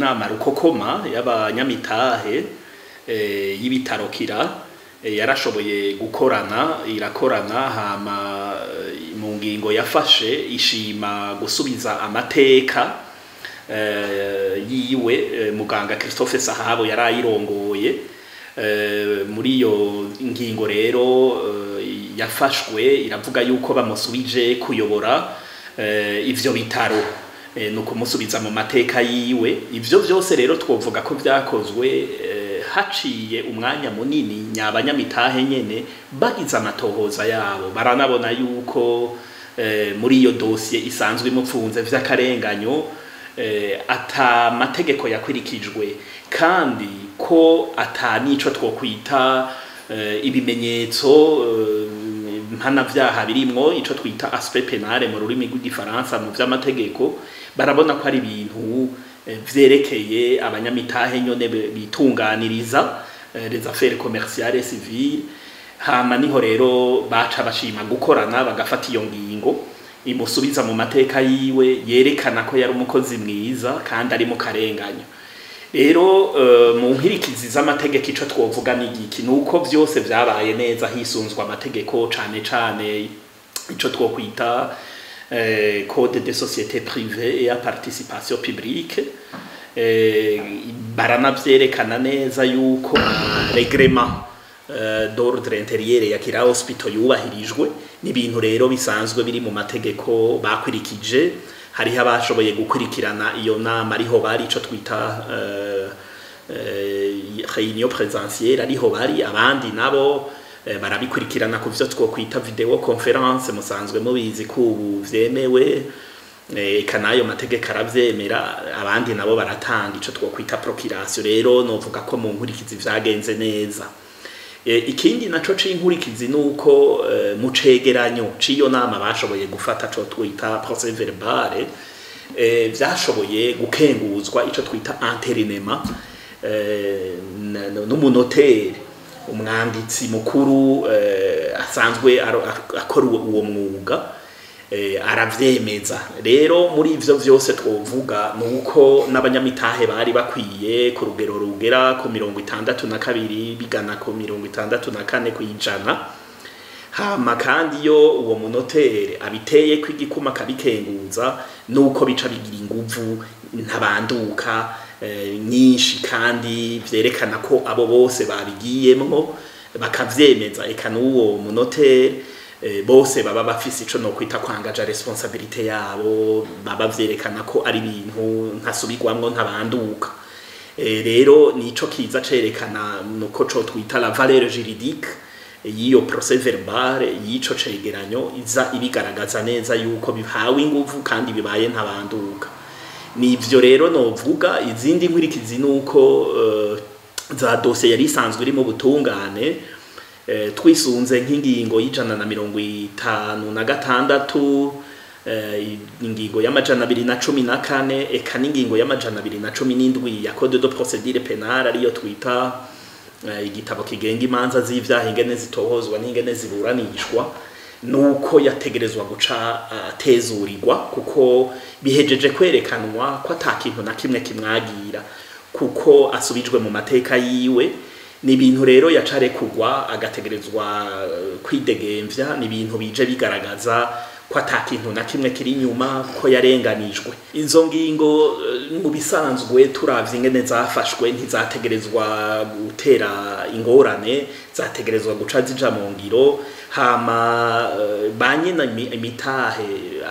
inama rukokoma y'abanyamitahe y'ibitaro Kira yarashoboye irakorana hama mu ngingo yafashe ishima gusubiza amateka yiwe muganga Christophe Sahabo yarayirongoye muri iyo ngingo rero yafashwe iravuga yuko bamusubije kuyobora ivyo bitaro nuko musubiza mu mateka yiwe. Ivyo byose rero twovuga ko byakozwe haciye umwanya munini nyabanyamitahe nyene bagize amatohoza yabo, baranabona yuko muri iyo dossier isanzwe imupfunze vy'akarenganyo ata mategeko yakwirikijwe kandi ko ata nico twokwita ibimenyetso mpanavyaha birimwo ico twita aspect penal mu rurimi rw'igifaransa mu vy'amategeko. Barabona ko ari ibintu vyerekeye abanyamitahe nyone bitunganiriza les affaires commerciales civiles. Hama niho rero baca bashima gukorana bagafata iyo ngingo imusubiza mu mateka yiwe yerekana ko yari umukozi mwiza kandi ari mu karenganyo. Rero mu nkirikizi z'amategeko ico twovuga n'igiki nuko vyose vyabaye neza hisunzwe amategeko cane cane ico twokwita code de société privée et à participation publique. Baranavyerekana neza yuko reglement d'ordre intérieur ya Kira Hospital yubahirijwe n'ibintu rero bisanzwe biri mu mategeko bakwirikije. Hariho abashoboye gukurikirana iyo nama ariho bari ico twita réunion présentielle ariho bari, abandi nabo barabikurikirana ku vyo twokwita video conference. Musanzwe mubizi ko ubu vyemewe kanayo mategeko aravyemera, abandi nabo baratanga ico twokwita procuration. Rero novuga ko mu nkurikizi vyagenze neza. Ikindi naco c'inkurikizi nuko mu cegeranyo c'iyo nama bashoboye gufata co twita procès verbal vyashoboye gukenguzwa ico twita antérinement n'umunotere umwanditsi mukuru asanzwe akora uwo mwuga aravyemeza. Rero muri ivyo vyose twovuga nuko n'abanyamitahe bari bakwiye ku rugero rugera ku 62 bigana ku 64 kwijana. Hama kandi yo uwo munotere abiteye kw'igikuma kabikenguza nuko bica bigira inguvu ntabanduka nyinshi kandi vyerekana ko abo bose babigiyemwo bakavyemeza. Eka n'uwo munotere bose baba bafise ico no kwita kwangaja responsabilité yabo, baba vyerekana ko ari ibintu ntasubirwamwo ntabanduka. Rero nico kiza cerekana nuko co twita la valeur juridique yiyo procès verbal yico cegeranyo iza ibigaragaza neza yuko bihawe inguvu kandi bibaye ntabanduka. Nivyo rero novuga. Izindi nkurikizi nuko za dossier yari isanzwe iri mu butungane twisunze nk'ingingo y'156 ingingo y'amajana 214 eka n'ingingo y'amajana 217 ya code de procédure pénale ariyo twita igitabo kigenga imanza z'ivyaha ingene zitohozwa n'ingene ziburanishwa, nuko yategerezwa guca tezurirwa kuko bihejeje kwerekanwa ko atakintu na kimwe kimwagira kuko asubijwe mu mateka yiwe. Ni ibintu rero yacare kugwa agategerezwa kwidegemvya, ni ibintu bije bigaragaza ko atakintu na kimwe kiri nyuma ko yarenganijwe. Izo ngingo mu bisanzwe turavye ingene zafashwe ntizategerezwa gutera ingorane, zategerezwa guca zija mu ngiro. Hama banyina imitahe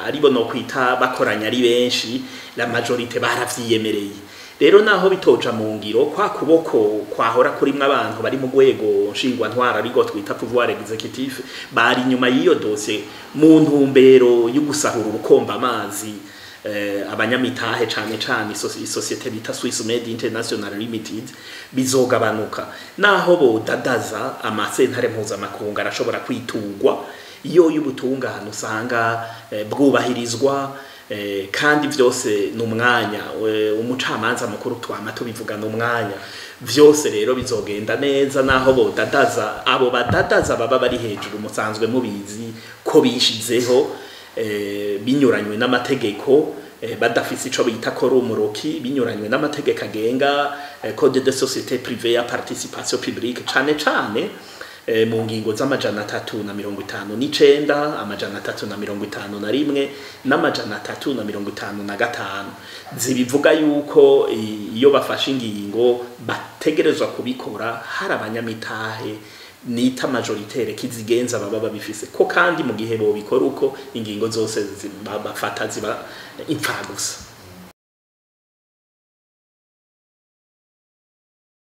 aribo no kwita bakoranya ari benshi, la majorité baravyiyemereye. Rero naho bitoja mu ngiro kwa kuboko kwahora kurimwe abantu bari mu rwego nshingwa ntwara arigo twita pouvoir exécutif bari nyuma y'iyo dossier mu ntumbero yo gusahura urukomba amazi abanyamitahe cane cane société bita Swiss Med International Limited bizogabanuka. Naho bodadaza amasentare mpuzamakungu arashobora kwitugwa iyo y'ubutungane usanga bwubahirizwa kandi vyose n'umwanya umucamanza mukuru twama tubivuga n'umwanya. Vyose rero bizogenda neza naho bodadaza, abo badadaza baba bari hejuru musanzwe mubizi ko bishizeho binyuranywe n'amategeko badafise ico bita korumuroki binyuranywe n'amategeko agenga code de société privée à participation publique cane cane mu ngingo z'amajana 359 amajana 351 n'amajana 355 zibivuga yuko iyo bafashe ingingo bategerezwa kubikora hari abanyamitahe nita majoritaire kizigenza baba babifise ko kandi mu gihe bo bikora uko ingingo zose bafata ziba impfagusa.